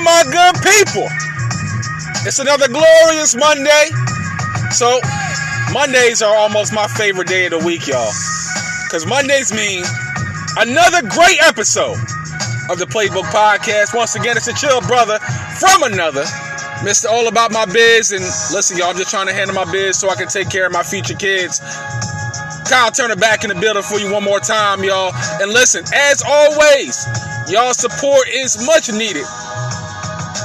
Well, my good people, it's another glorious Monday. So, Mondays are almost my favorite day of the week, y'all. Because Mondays mean another great episode of the Playbook Podcast. Once again, it's a chill brother from another, Mr. All About My Biz. And listen, y'all, I'm just trying to handle my biz so I can take care of my future kids. Kyle Turner back in the building for you one more time, y'all. And listen, as always, y'all support is much needed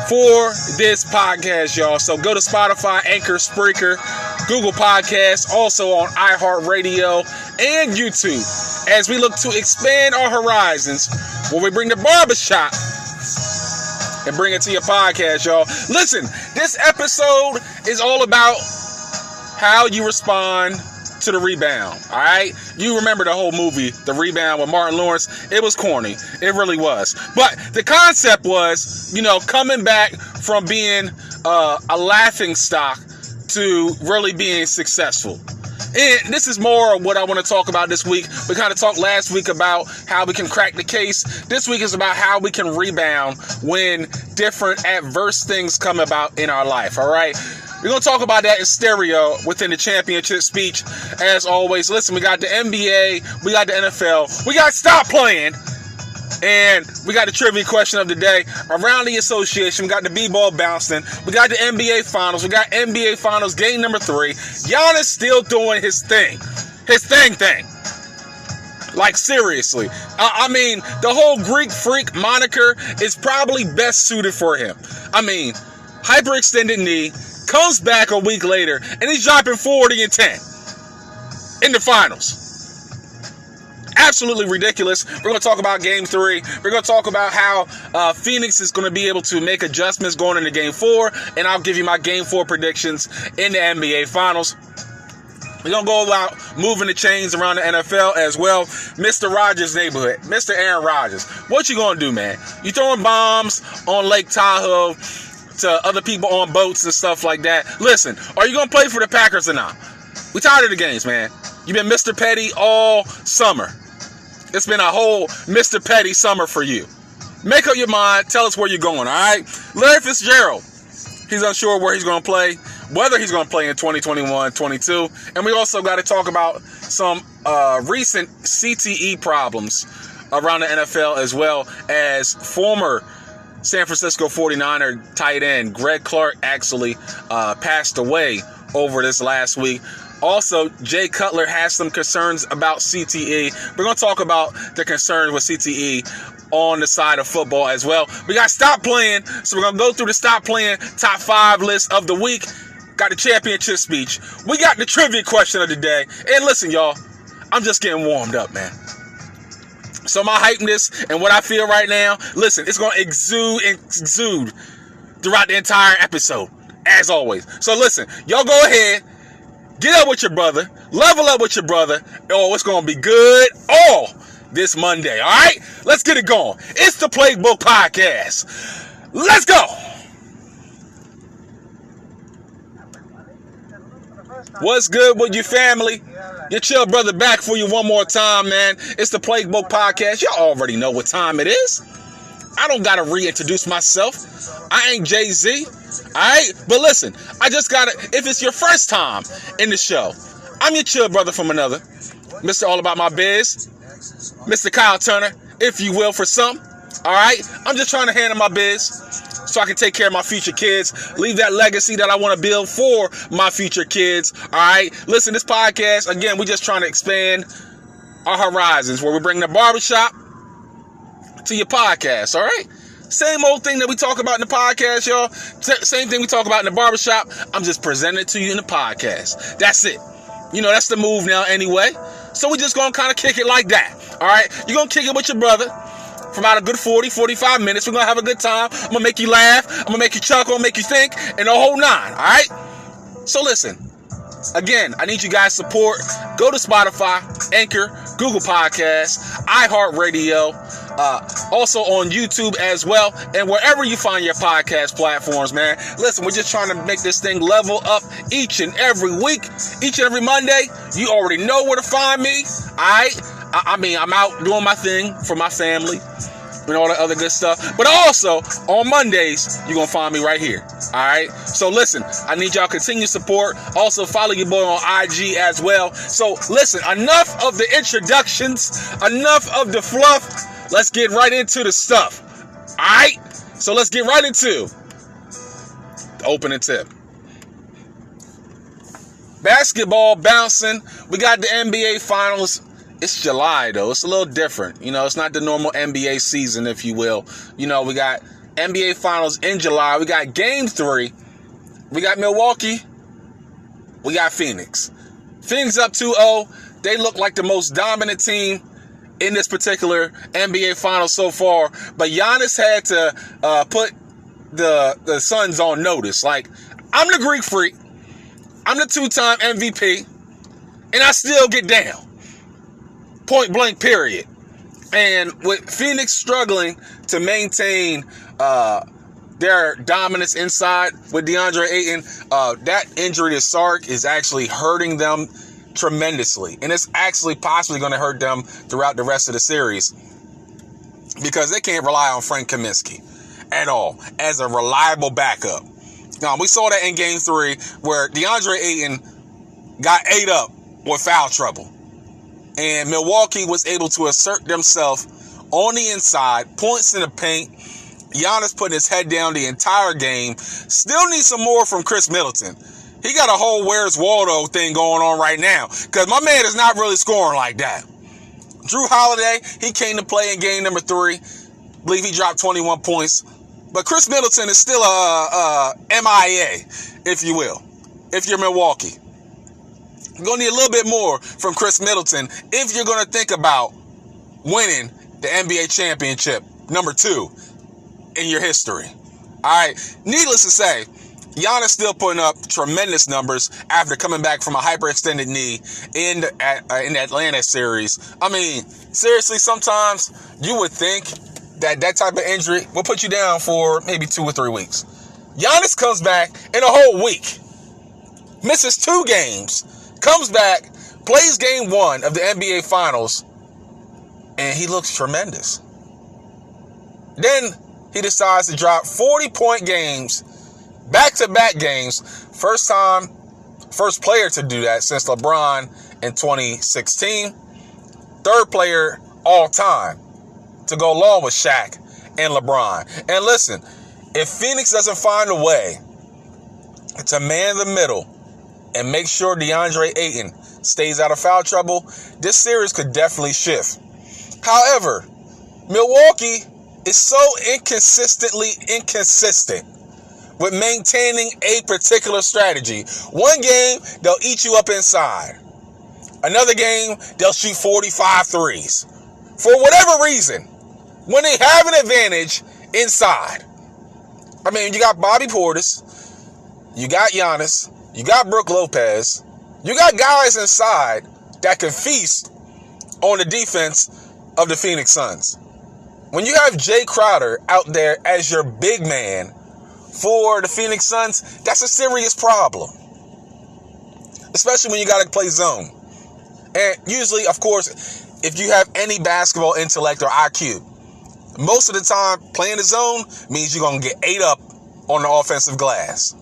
for this podcast, y'all. So go to Spotify, Anchor, Spreaker, Google Podcasts, also on iHeartRadio and YouTube as we look to expand our horizons where we bring the barbershop and bring it to your podcast, y'all. Listen, this episode is all about how you respond to the Rebound, all right? You remember the whole movie, The Rebound with Martin Lawrence. It was corny. It really was. But the concept was, coming back from being a laughing stock to really being successful. And this is more of what I want to talk about this week. We kind of talked last week about how we can crack the case. This week is about how we can rebound when different adverse things come about in our life, all right? We're going to talk about that in stereo within the championship speech. As always, listen, we got the NBA, we got the NFL, we got Stop Playin, and we got the trivia question of the day. Around the association, we got the B-ball bouncing, we got the NBA Finals, we got NBA Finals game number 3. Giannis still doing his thing. Like, seriously. I mean, the whole Greek Freak moniker is probably best suited for him. I mean, hyperextended knee, comes back a week later, and he's dropping 40 and 10 in the finals. Absolutely ridiculous. We're going to talk about Game 3. We're going to talk about how Phoenix is going to be able to make adjustments going into Game 4, and I'll give you my Game 4 predictions in the NBA Finals. We're going to go about moving the chains around the NFL as well. Mr. Rodgers' neighborhood, Mr. Aaron Rodgers. What you going to do, man? You throwing bombs on Lake Tahoe to other people on boats and stuff like that. Listen, are you going to play for the Packers or not? We tired of the games, man. You've been Mr. Petty all summer. It's been a whole Mr. Petty summer for you. Make up your mind. Tell us where you're going, all right? Larry Fitzgerald, he's unsure where he's going to play, whether he's going to play in 2021-22. And we also got to talk about some recent CTE problems around the NFL, as well as former San Francisco 49er tight end Greg Clark actually passed away over this last week. Also, Jay Cutler has some concerns about CTE. We're going to talk about the concerns with CTE on the side of football as well. We got Stop Playin, so we're going to go through the Stop Playin top 5 list of the week. Got the championship speech. We got the trivia question of the day. And listen, y'all, I'm just getting warmed up, man. So my hypeness and what I feel right now, listen, it's going to exude throughout the entire episode, as always. So listen, y'all go ahead, get up with your brother, level up with your brother. Oh, it's going to be good all this Monday, all right? Let's get it going. It's the Playbook Podcast. Let's go. What's good with your family? Your chill brother back for you one more time, man. It's the Playbook Podcast. Y'all already know what time it is. I don't got to reintroduce myself. I ain't Jay-Z. All right? But listen, I just got to, if it's your first time in the show, I'm your chill brother from another, Mr. All About My Biz, Mr. Kyle Turner, if you will, for some. All right? I'm just trying to handle my biz so I can take care of my future kids, leave that legacy that I want to build for my future kids, all right? Listen, this podcast, again, we're just trying to expand our horizons where we bring the barbershop to your podcast, all right? Same old thing that we talk about in the podcast, y'all. Same thing we talk about in the barbershop. I'm just presenting it to you in the podcast. That's it. That's the move now anyway. So we just going to kind of kick it like that, all right? You're going to kick it with your brother for about a good 40, 45 minutes. We're going to have a good time. I'm going to make you laugh. I'm going to make you chuckle, make you think, and the whole 9, all right? So listen, again, I need you guys' support. Go to Spotify, Anchor, Google Podcasts, iHeartRadio, also on YouTube as well, and wherever you find your podcast platforms, man. Listen, we're just trying to make this thing level up each and every week, each and every Monday. You already know where to find me, all right? I mean, I'm out doing my thing for my family, and all that other good stuff. But also, on Mondays, you're going to find me right here. All right? So listen, I need y'all continued support. Also, follow your boy on IG as well. So listen, enough of the introductions, enough of the fluff. Let's get right into the stuff. All right? So let's get right into the opening tip. Basketball bouncing. We got the NBA Finals. It's July, though. It's a little different. You know, it's not the normal NBA season, if you will. You know, we got NBA Finals in July. We got Game 3. We got Milwaukee. We got Phoenix. Phoenix up 2-0. They look like the most dominant team in this particular NBA Finals so far. But Giannis had to put the Suns on notice. Like, I'm the Greek freak. I'm the 2-time MVP. And I still get down. Point blank, period. And with Phoenix struggling to maintain their dominance inside with DeAndre Ayton, that injury to Sark is actually hurting them tremendously. And it's actually possibly going to hurt them throughout the rest of the series because they can't rely on Frank Kaminsky at all as a reliable backup. Now, we saw that in Game 3 where DeAndre Ayton got ate up with foul trouble. And Milwaukee was able to assert themselves on the inside, points in the paint. Giannis putting his head down the entire game. Still needs some more from Chris Middleton. He got a whole Where's Waldo thing going on right now because my man is not really scoring like that. Drew Holiday, he came to play in game number 3. I believe he dropped 21 points. But Chris Middleton is still a MIA, if you will, if you're Milwaukee. You're going to need a little bit more from Chris Middleton if you're going to think about winning the NBA championship, number 2 in your history. All right. Needless to say, Giannis still putting up tremendous numbers after coming back from a hyperextended knee in the Atlanta series. I mean, seriously, sometimes you would think that type of injury will put you down for maybe 2 or 3 weeks. Giannis comes back in a whole week, misses 2 games, comes back, plays game 1 of the NBA Finals, and he looks tremendous. Then he decides to drop 40-point games, back-to-back games. First player to do that since LeBron in 2016. Third player all time to go along with Shaq and LeBron. And listen, if Phoenix doesn't find a way to man the middle and make sure DeAndre Ayton stays out of foul trouble, this series could definitely shift. However, Milwaukee is so inconsistently inconsistent with maintaining a particular strategy. One game, they'll eat you up inside. Another game, they'll shoot 45 threes. For whatever reason, when they have an advantage inside. I mean, you got Bobby Portis, you got Giannis, you got Brook Lopez, you got guys inside that can feast on the defense of the Phoenix Suns. When you have Jay Crowder out there as your big man for the Phoenix Suns, that's a serious problem. Especially when you got to play zone. And usually, of course, if you have any basketball intellect or IQ, most of the time playing the zone means you're going to get ate up on the offensive glass.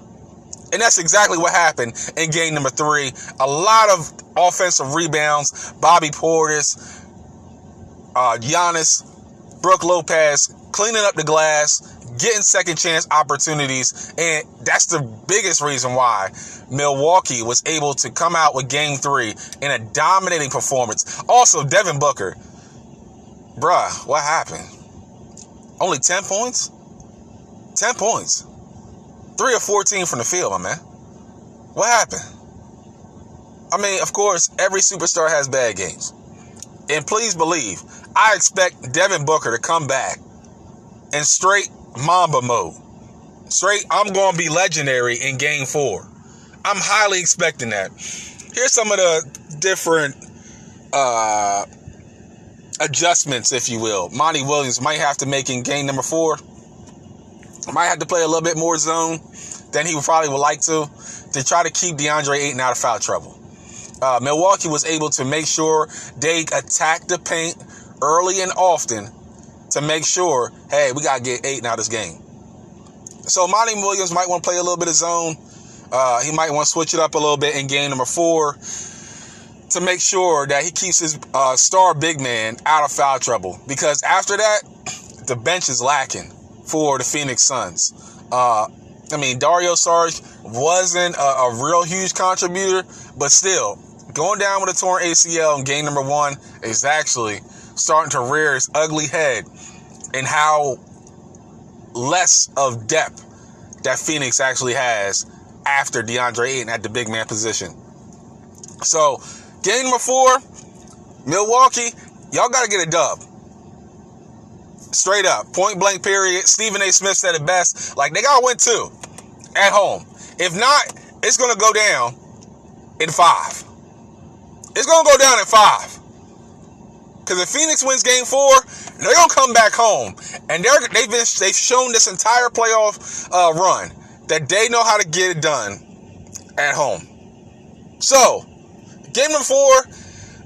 And that's exactly what happened in game number 3. A lot of offensive rebounds. Bobby Portis, Giannis, Brook Lopez cleaning up the glass, getting second chance opportunities. And that's the biggest reason why Milwaukee was able to come out with game 3 in a dominating performance. Also, Devin Booker. Bruh, what happened? Only 10 points? 10 points. 3 of 14 from the field, my man. What happened? I mean, of course, every superstar has bad games. And please believe, I expect Devin Booker to come back in straight Mamba mode. Straight, I'm going to be legendary in game 4. I'm highly expecting that. Here's some of the different adjustments, if you will. Monty Williams might have to make in game number 4. Might have to play a little bit more zone than he probably would like to try to keep DeAndre Ayton out of foul trouble. Milwaukee was able to make sure they attacked the paint early and often to make sure, hey, we got to get 8 out of this game. So Monty Williams might want to play a little bit of zone. He might want to switch it up a little bit in game number 4 to make sure that he keeps his star big man out of foul trouble. Because after that, the bench is lacking for the Phoenix Suns. Dario Saric wasn't a real huge contributor, but still, going down with a torn ACL in game number 1 is actually starting to rear its ugly head in how less of depth that Phoenix actually has after DeAndre Ayton at the big man position. So, game number 4, Milwaukee, y'all got to get a dub. Straight up, point blank period. Stephen A. Smith said it best. Like, they got to win 2 at home. If not, it's going to go down in 5. It's going to go down in 5. Because if Phoenix wins game 4, they're going to come back home. And they've shown this entire playoff run that they know how to get it done at home. So, game number 4,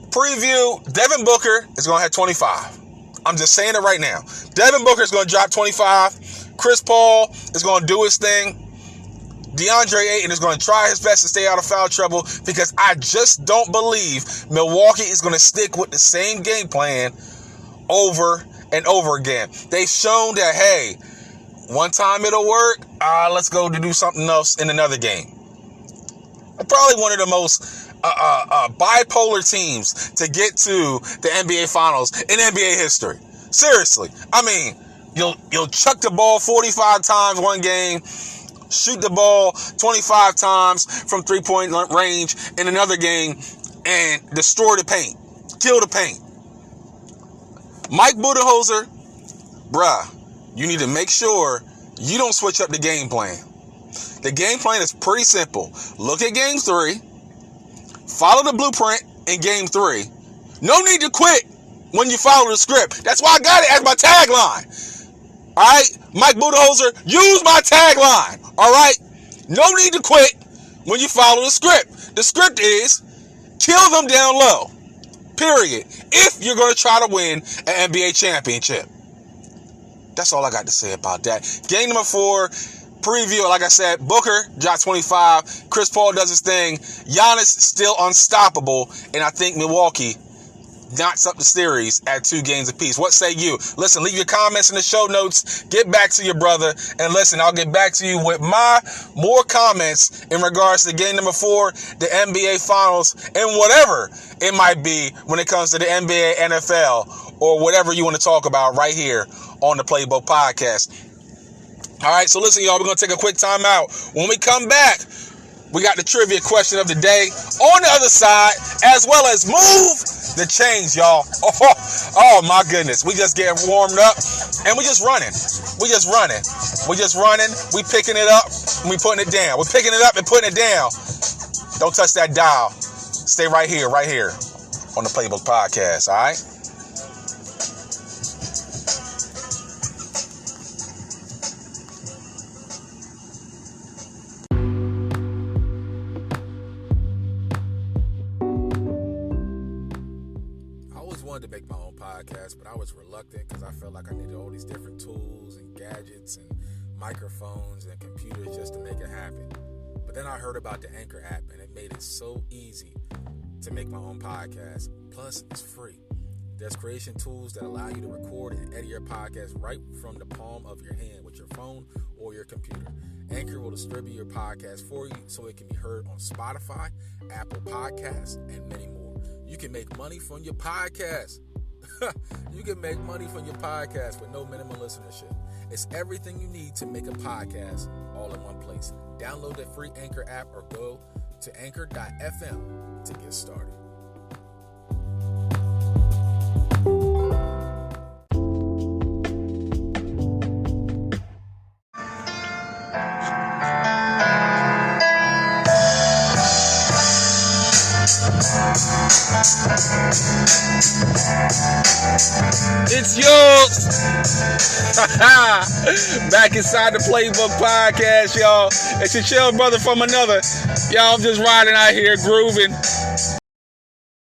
preview, Devin Booker is going to have 25. I'm just saying it right now. Devin Booker is going to drop 25. Chris Paul is going to do his thing. DeAndre Ayton is going to try his best to stay out of foul trouble because I just don't believe Milwaukee is going to stick with the same game plan over and over again. They've shown that, hey, one time it'll work. Let's go to do something else in another game. Probably one of the most bipolar teams to get to the NBA Finals in NBA history. Seriously. You'll chuck the ball 45 times one game, shoot the ball 25 times from three-point range in another game, and destroy the paint. Kill the paint. Mike Budenholzer, bruh, you need to make sure you don't switch up the game plan. The game plan is pretty simple. Look at game 3. Follow the blueprint in game 3. No need to quit when you follow the script. That's why I got it as my tagline. All right? Mike Budenholzer, use my tagline. All right? No need to quit when you follow the script. The script is kill them down low. Period. If you're going to try to win an NBA championship. That's all I got to say about that. Game number 4, preview, like I said, Booker dropped 25. Chris Paul does his thing. Giannis still unstoppable. And I think Milwaukee knocks up the series at 2 games apiece. What say you? Listen, leave your comments in the show notes. Get back to your brother. And listen, I'll get back to you with more comments in regards to game number 4, the NBA Finals, and whatever it might be when it comes to the NBA, NFL, or whatever you want to talk about right here on the Playbook Podcast. All right, so listen, y'all, we're going to take a quick time out. When we come back, we got the trivia question of the day on the other side, as well as move the chains, y'all. Oh my goodness. We just getting warmed up, and we just running. We picking it up, and we putting it down. We're picking it up and putting it down. Don't touch that dial. Stay right here on the Playbook Podcast, all right? To make my own podcast, but I was reluctant because I felt like I needed all these different tools and gadgets and microphones and computers just to make it happen. But then I heard about the Anchor app, and it made it so easy to make my own podcast. Plus, it's free. There's creation tools that allow you to record and edit your podcast right from the palm of your hand with your phone or your computer. Anchor will distribute your podcast for you so it can be heard on Spotify, Apple Podcasts, and many more. You can make money from your podcast. You can make money from your podcast with no minimum listenership. It's everything you need to make a podcast all in one place. Download the free Anchor app or go to anchor.fm to get started. It's yours. Back inside the Playbook Podcast, y'all. It's your chill brother from another. Y'all, I'm just riding out here grooving.